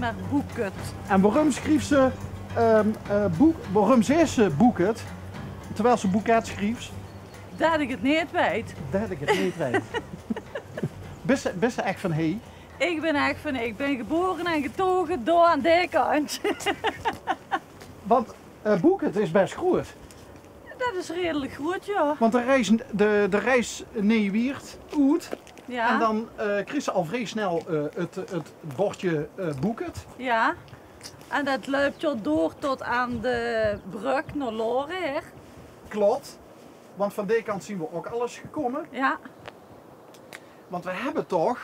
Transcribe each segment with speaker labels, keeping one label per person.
Speaker 1: maar Boeket.
Speaker 2: En waarom schreef ze, waarom zei ze Boeket, terwijl ze Boeket schreef?
Speaker 1: Dat ik het niet weet.
Speaker 2: Dat ik het niet weet. Bist ze echt van hey?
Speaker 1: Ik ben geboren en getogen door aan die kant.
Speaker 2: Want Boeket is best groot.
Speaker 1: Dat is redelijk goed, ja.
Speaker 2: Want de reis Neewiert, Oet.
Speaker 1: Ja.
Speaker 2: En dan kreeg ze al vrij snel het bordje Boeket.
Speaker 1: Ja. En dat loopt je door tot aan de brug naar Loren.
Speaker 2: Klopt. Want van die kant zien we ook alles gekomen.
Speaker 1: Ja.
Speaker 2: Want we hebben toch,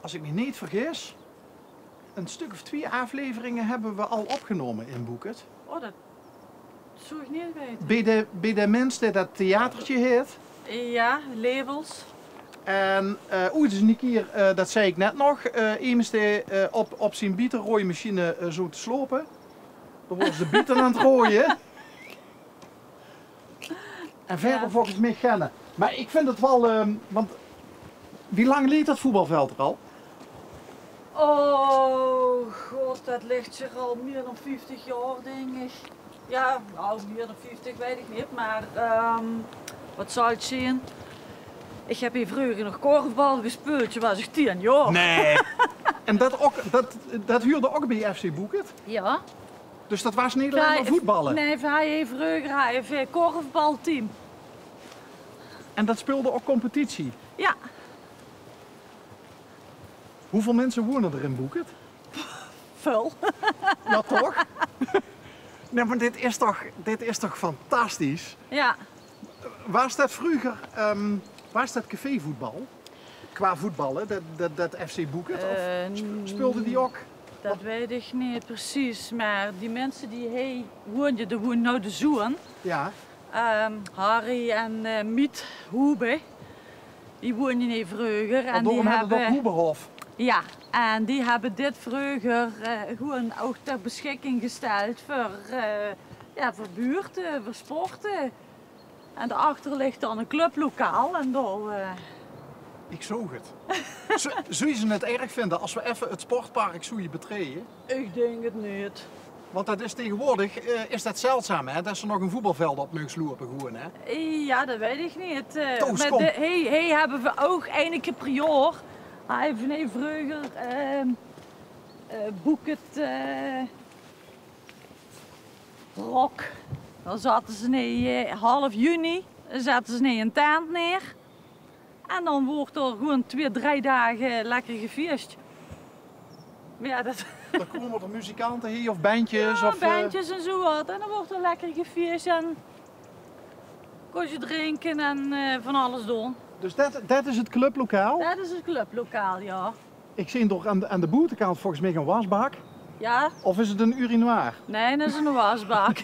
Speaker 2: als ik me niet vergis, een stuk of 2 afleveringen hebben we al opgenomen in Boeket.
Speaker 1: Oh, dat zou ik niet weten.
Speaker 2: Bij de mensen die dat theatertje heet.
Speaker 1: Ja, labels.
Speaker 2: En het is een keer, dat zei ik net nog, iemand die op zijn bietenrooimachine zo te slopen. Dan worden ze bieten aan het rooien. En verder volgens mij kennen. Maar ik vind het wel, want wie lang leeft dat voetbalveld er al?
Speaker 1: Oh god, dat ligt zich al meer dan 50 jaar, denk ik. Ja, nou, meer dan 50 weet ik niet, maar wat zou het zien? Ik heb hier vroeger nog korfbal gespeeld, toen was ik 10 jaar.
Speaker 2: Nee. En dat huurde ook bij FC Boeket?
Speaker 1: Ja.
Speaker 2: Dus dat was niet alleen maar voetballen?
Speaker 1: Nee, wij vroeger had je een korfbalteam.
Speaker 2: En dat speelde ook competitie?
Speaker 1: Ja.
Speaker 2: Hoeveel mensen wonen er in Boeket?
Speaker 1: Veel.
Speaker 2: Ja, toch? Nee, maar dit is toch fantastisch?
Speaker 1: Ja.
Speaker 2: Waar staat vroeger, waar staat cafévoetbal? Qua voetballen, dat FC Boeket? Of speelde die ook?
Speaker 1: Dat weet ik niet precies, maar die mensen die hier woonden, die woonden nou de Zoen.
Speaker 2: Ja.
Speaker 1: Harry en Miet Hoebe, die woonden hier vroeger. En die
Speaker 2: hebben het Hoeberhof.
Speaker 1: Ja, en die hebben dit vroeger gewoon ook ter beschikking gesteld voor, voor buurten, voor sporten. En daarachter ligt dan een clublokaal en daar...
Speaker 2: Ik zoog het. Zou je het erg vinden als we even het sportpark zouden betreden?
Speaker 1: Ik denk het niet.
Speaker 2: Want dat is tegenwoordig is dat zeldzaam, hè? Dat ze nog een voetbalveld op mogen slopen gewoon, hè?
Speaker 1: Ja, dat weet ik niet.
Speaker 2: Toos, kom.
Speaker 1: Hey, hebben we ook één keer per jaar. Hij heeft vroeger Boeket Rock. Dan zaten ze half juni zaten ze in een tent neer. En dan wordt er gewoon 2-3 dagen lekker gefeest. Ja, dat...
Speaker 2: Dan komen er muzikanten hier of bandjes?
Speaker 1: Ja,
Speaker 2: of,
Speaker 1: bandjes en zo wat. En dan wordt er lekker gefeest en kon je drinken en van alles doen.
Speaker 2: Dus dat is het clublokaal?
Speaker 1: Dat is het clublokaal, ja.
Speaker 2: Ik zie toch aan de buitenkant volgens mij een wasbak.
Speaker 1: Ja.
Speaker 2: Of is het een urinoir?
Speaker 1: Nee, dat is een wasbak.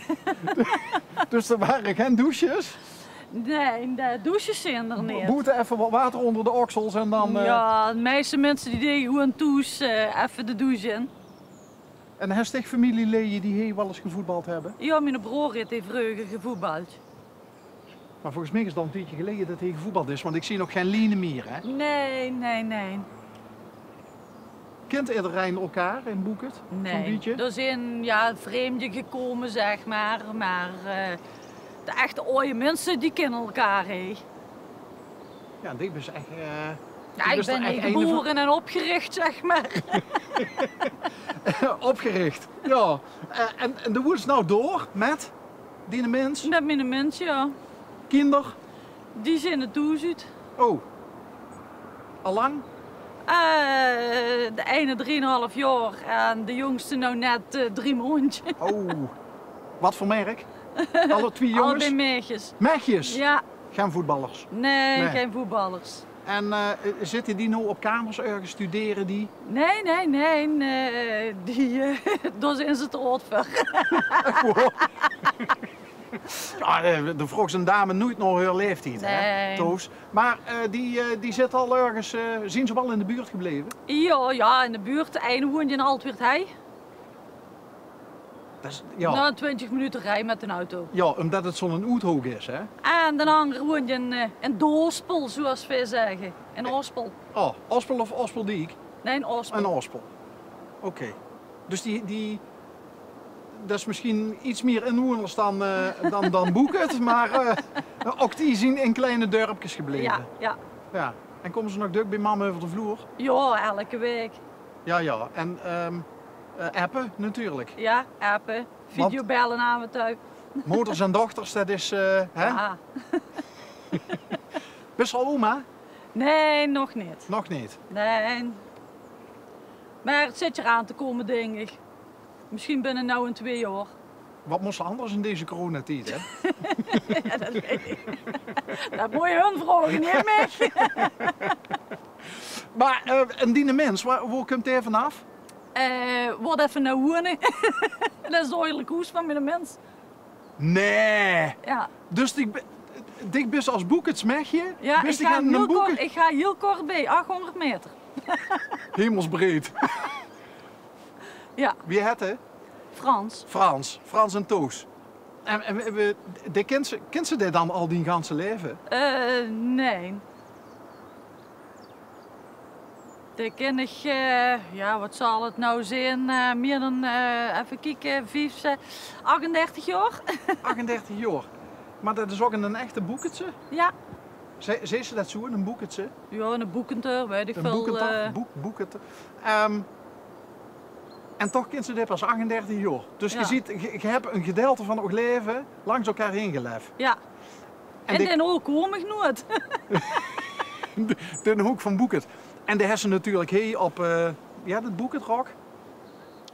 Speaker 2: Dus er waren geen douches?
Speaker 1: Nee, de douches zijn er niet.
Speaker 2: Boeten even wat water onder de oksels en dan...
Speaker 1: Ja, de meeste mensen die deden gewoon toes even de douche in.
Speaker 2: En heb je familieleden die hier wel eens gevoetbald hebben?
Speaker 1: Ja, mijn broer heeft vroeger gevoetbald.
Speaker 2: Maar volgens mij is het al een tijdje geleden dat hij gevoetbald is, want ik zie nog geen lijnen meer, hè?
Speaker 1: Nee.
Speaker 2: Kent iedereen elkaar in Boeket?
Speaker 1: Nee, er zijn vreemden gekomen, zeg maar. Maar de echte oude mensen, die kennen elkaar, hè.
Speaker 2: Ja, die is echt...
Speaker 1: ik ben hier geboren en opgericht, zeg maar.
Speaker 2: Opgericht, ja. En de woens nou door met die mens?
Speaker 1: Met mijn mens, ja.
Speaker 2: Kinder?
Speaker 1: Die zijn er toeziet.
Speaker 2: Oh. Allang?
Speaker 1: De ene 3,5 jaar en de jongste nou net 3 maanden.
Speaker 2: Oh. Wat voor merk? Alle 2 jongens?
Speaker 1: Allebei meisjes.
Speaker 2: Meisjes?
Speaker 1: Ja.
Speaker 2: Geen voetballers?
Speaker 1: Nee, geen voetballers.
Speaker 2: En zitten die nou op kamers ergens studeren die?
Speaker 1: Nee. Daar zijn ze te oud voor.
Speaker 2: De vroeg zijn dame nooit nog haar leeftijd,
Speaker 1: nee.
Speaker 2: Hè, Toos. Maar die zit al ergens, zien ze wel in de buurt gebleven?
Speaker 1: Ja, in de buurt. De ene woont in Altweert Heij.
Speaker 2: Ja.
Speaker 1: Nou, 20 minuten rijden met een auto.
Speaker 2: Ja, omdat het zo'n oethoog is, hè?
Speaker 1: En de andere woont in Doospel, zoals wij zeggen. In Ospel.
Speaker 2: Oh, Ospel of Ospeldiek?
Speaker 1: Nee, in Ospel.
Speaker 2: Een Ospel. Oké. Dus dat is misschien iets meer inwoners dan Boeket, maar ook die zijn in kleine dorpjes gebleven.
Speaker 1: Ja, ja.
Speaker 2: Ja. En komen ze nog druk bij mama over de vloer?
Speaker 1: Ja, elke week.
Speaker 2: Ja. En appen natuurlijk.
Speaker 1: Ja, appen, videobellen aan we thuis.
Speaker 2: Moeders en dochters, dat is... hè?
Speaker 1: Ja.
Speaker 2: Best wel oma?
Speaker 1: Nee, nog niet.
Speaker 2: Nog niet.
Speaker 1: Nee. Maar het zit eraan te komen, denk ik. Misschien binnen nou en 2 jaar.
Speaker 2: Wat moest anders in deze coronatijd, hè?
Speaker 1: Ja, dat weet ik. Dat moet je hun vragen, niet mij.
Speaker 2: Maar een diene mens, waar komt hij vanaf?
Speaker 1: Wat even nou wonen. Dat is eigenlijk hoes van mijn mens.
Speaker 2: Nee!
Speaker 1: Ja.
Speaker 2: Dus dik best als Boekets mechje?
Speaker 1: Ja, ik ga heel kort bij, 800 meter.
Speaker 2: Hemelsbreed.
Speaker 1: Ja.
Speaker 2: Wie het, hè?
Speaker 1: Frans.
Speaker 2: Frans en Toos. En kent ze dit dan al die ganse leven?
Speaker 1: Nee. Die ken ik, ja, wat zal het nou zijn? Meer dan, even kijken, 38 jaar.
Speaker 2: 38 jaar. Maar dat is ook een echte Boeketse?
Speaker 1: Ja.
Speaker 2: Zei ze dat zo, een Boeketse?
Speaker 1: Ja, een boekenter, weet ik
Speaker 2: een
Speaker 1: veel.
Speaker 2: Boekenter. En toch kent ze dit pas 38 jaar. Dus
Speaker 1: Ja.
Speaker 2: je ziet, je hebt een gedeelte van het leven langs elkaar heen geleefd.
Speaker 1: Ja. En dan ook kom ik nooit.
Speaker 2: De hoek van Boeket. En de hessen natuurlijk op het Boeketrock.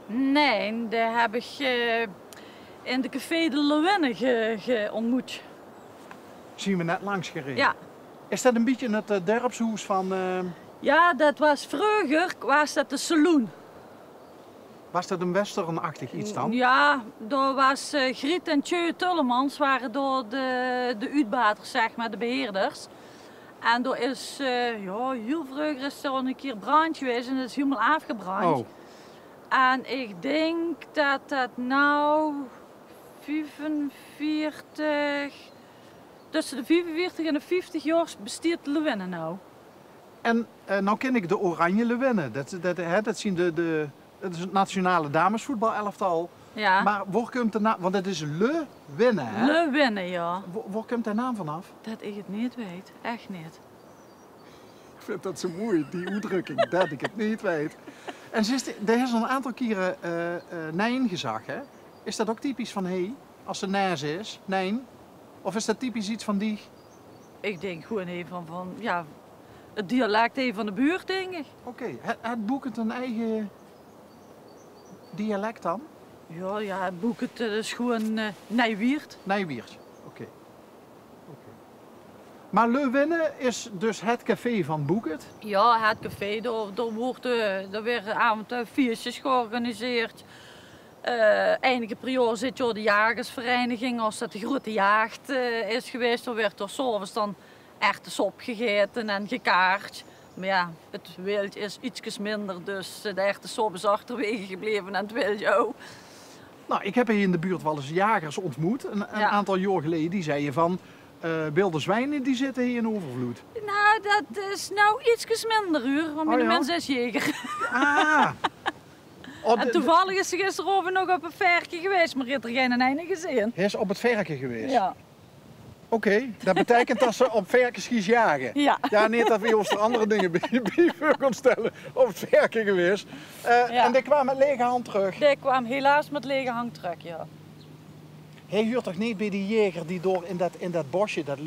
Speaker 1: Nee, daar heb ik in de café de Lewenne ontmoet.
Speaker 2: Zien we net langs gereden.
Speaker 1: Ja.
Speaker 2: Is dat een beetje het dorpshoes van...
Speaker 1: Ja, dat was vroeger, was dat de saloon.
Speaker 2: Was dat een westernachtig iets dan?
Speaker 1: Ja, daar was Griet en Tjeu Tullemans waren door de uitbaters, zeg maar, de beheerders. En er is, heel vroeger is er al een keer brand geweest en dat is helemaal afgebrand.
Speaker 2: Oh.
Speaker 1: En ik denk dat dat nou 45, tussen de 45 en de 50 jaar bestaat Lewenne nou.
Speaker 2: En nou ken ik de Oranje Lewenne. Dat zien het is het nationale damesvoetbalelftal.
Speaker 1: Ja.
Speaker 2: Maar waar komt de naam? Want het is Lewenne, hè?
Speaker 1: Lewenne, ja.
Speaker 2: Waar komt de naam vanaf?
Speaker 1: Dat ik het niet weet, echt niet.
Speaker 2: Ik vind dat zo mooi, die uitdrukking, dat ik het niet weet. En er is al een aantal keren Nijn gezag, hè? Is dat ook typisch van als er Nijs is, Nijn? Of is dat typisch iets van die?
Speaker 1: Ik denk gewoon even van ja, het dialect even van de buurt, denk ik.
Speaker 2: Oké. Het Boeket een eigen dialect dan?
Speaker 1: Ja, het boek het is gewoon Nijwiert.
Speaker 2: Nijwiert, oké. Maar Lewenne is dus het café van Boeket?
Speaker 1: Ja, het café, daar werden avondfeestjes georganiseerd. Enige per jaar zit je op de jagersvereniging, als dat de grote jacht is geweest, dan werd er 's avonds dan echte sop gegeten en gekaart. Maar ja, het wild is ietsjes minder, dus de echte sop is achterwege gebleven en het wild ook.
Speaker 2: Nou, ik heb hier in de buurt wel eens jagers ontmoet, een aantal jaar geleden. Die zeiden van, wilde zwijnen die zitten hier in overvloed.
Speaker 1: Nou, dat is nou ietsjes minder uur, want mijn mens is jeger.
Speaker 2: Ah!
Speaker 1: En toevallig is ze gisterover nog op een verkje geweest, maar je hebt er geen einde gezien.
Speaker 2: Hij is op het verken geweest?
Speaker 1: Ja.
Speaker 2: Oké, dat betekent dat ze op verkenschies jagen?
Speaker 1: Ja.
Speaker 2: Ja, niet dat we ons er andere dingen bij voor kunnen stellen. Op het verken geweest. En die kwam met lege hand terug?
Speaker 1: Die kwam helaas met lege hand terug, ja.
Speaker 2: Hij huurt toch niet bij die jeger die door in dat bosje dat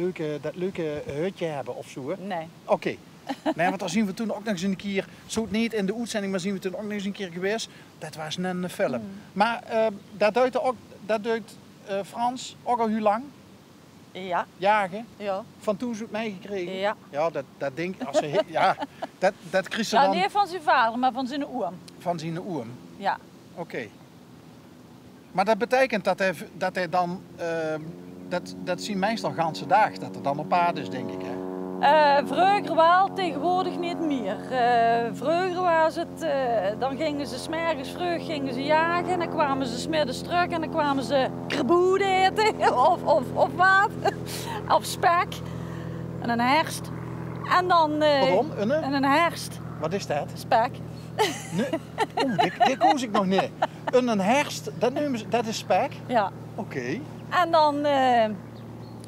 Speaker 2: leuke hutje hebben of zo?
Speaker 1: Nee.
Speaker 2: Oké. Nee, want daar zien we toen ook nog eens een keer, zo niet in de uitzending, maar zien we toen ook nog eens een keer geweest. Dat was een film. Maar dat duidt Frans ook al heel lang?
Speaker 1: Ja.
Speaker 2: Jagen?
Speaker 1: Ja.
Speaker 2: Van toen ze het meegekregen?
Speaker 1: Ja.
Speaker 2: Ja, dat denk ik. Als ze, ja, dat kreeg ze
Speaker 1: Ja,
Speaker 2: dan
Speaker 1: niet van zijn vader, maar van zijn oom.
Speaker 2: van zijn oom.
Speaker 1: Ja.
Speaker 2: Oké. Maar dat betekent dat hij dan, dat zien meestal ganse dag, dat er dan op paard is, denk ik. Hè?
Speaker 1: Vroeger wel, tegenwoordig niet meer. Vroeger was het, dan gingen ze 's morgens vroeg gingen ze jagen en dan kwamen ze 's middags terug en dan kwamen ze kreboed eten of wat, of spek en een herst. En dan...
Speaker 2: Pardon,
Speaker 1: en een herst,
Speaker 2: wat is dat?
Speaker 1: spek.
Speaker 2: Nee. Dit koos ik nog niet. Een herst, dat is spek?
Speaker 1: Ja.
Speaker 2: Oké.
Speaker 1: En dan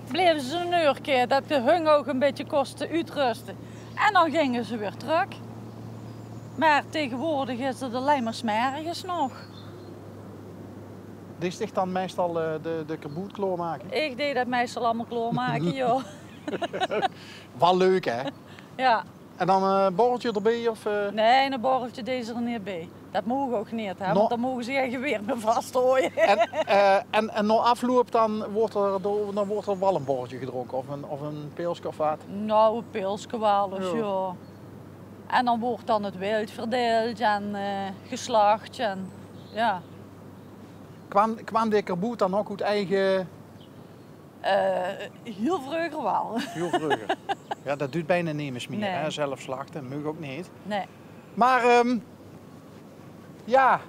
Speaker 1: bleven ze een uurtje, dat de hun ook een beetje kostte uitrusten. En dan gingen ze weer terug. Maar tegenwoordig is het alleen maar smeriges nog.
Speaker 2: Die sticht dan meestal de kerboet klaarmaken?
Speaker 1: Ik deed dat meestal allemaal klaarmaken, joh.
Speaker 2: Wel leuk, hè?
Speaker 1: Ja.
Speaker 2: En dan een borreltje erbij? Of,
Speaker 1: Nee, een borreltje deze er niet bij. Dat mogen ook niet, hè? Want dan mogen ze geen geweer meer vasthooien.
Speaker 2: En na afloop dan wordt er wel een borreltje gedronken? Of een pilsje of wat?
Speaker 1: Nou, een pilsje wel eens, ja. En dan wordt dan het wild verdeeld en geslacht en ja.
Speaker 2: Kwam de kerboet dan ook uit eigen...
Speaker 1: Heel vroeger wel.
Speaker 2: Heel vroeger. Ja, dat doet bijna niemand meer,
Speaker 1: Nee.
Speaker 2: hè? Zelf slachten, mag ook niet.
Speaker 1: Nee.
Speaker 2: Maar ja,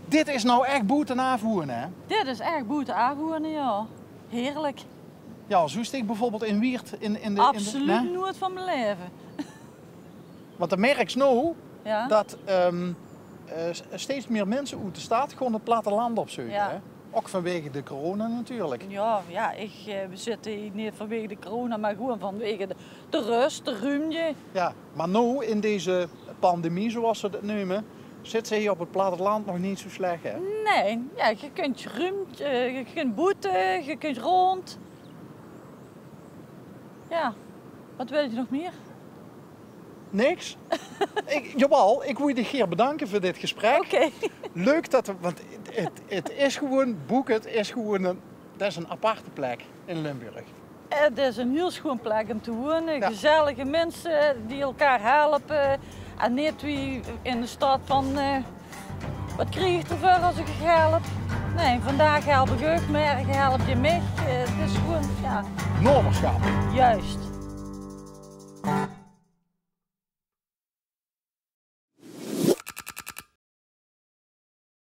Speaker 2: dit is nou echt boet en aanvoeren, hè?
Speaker 1: Dit is echt boete aanvoeren, ja. Heerlijk.
Speaker 2: Ja, zo ik bijvoorbeeld in Wiert in de...
Speaker 1: Absoluut nooit van mijn leven.
Speaker 2: Want dan merk ik nou
Speaker 1: Ja.
Speaker 2: dat steeds meer mensen uit de stad gewoon het platteland opzoeken.
Speaker 1: Ja.
Speaker 2: Hè? Ook vanwege de corona natuurlijk.
Speaker 1: Ja, we zitten hier niet vanwege de corona, maar gewoon vanwege de rust, de ruimte.
Speaker 2: Ja, maar nu in deze pandemie, zoals ze het noemen, zit ze hier op het platteland nog niet zo slecht, hè?
Speaker 1: Nee, ja, je kunt ruimte, je kunt boeten, je kunt rond. Ja, wat wil je nog meer?
Speaker 2: Niks? Jawel, ik wil je Geer bedanken voor dit gesprek.
Speaker 1: Oké.
Speaker 2: Leuk dat we, want het is gewoon, Boeket is gewoon dat is een aparte plek in Limburg.
Speaker 1: Het is een heel schoon plek om te wonen.
Speaker 2: Ja.
Speaker 1: Gezellige mensen die elkaar helpen. En niet wie in de stad van, wat krijg je ervoor als ik je help? Nee, vandaag help ik ook, morgen help je mij. Het is gewoon, ja,
Speaker 2: Noorderschap.
Speaker 1: juist.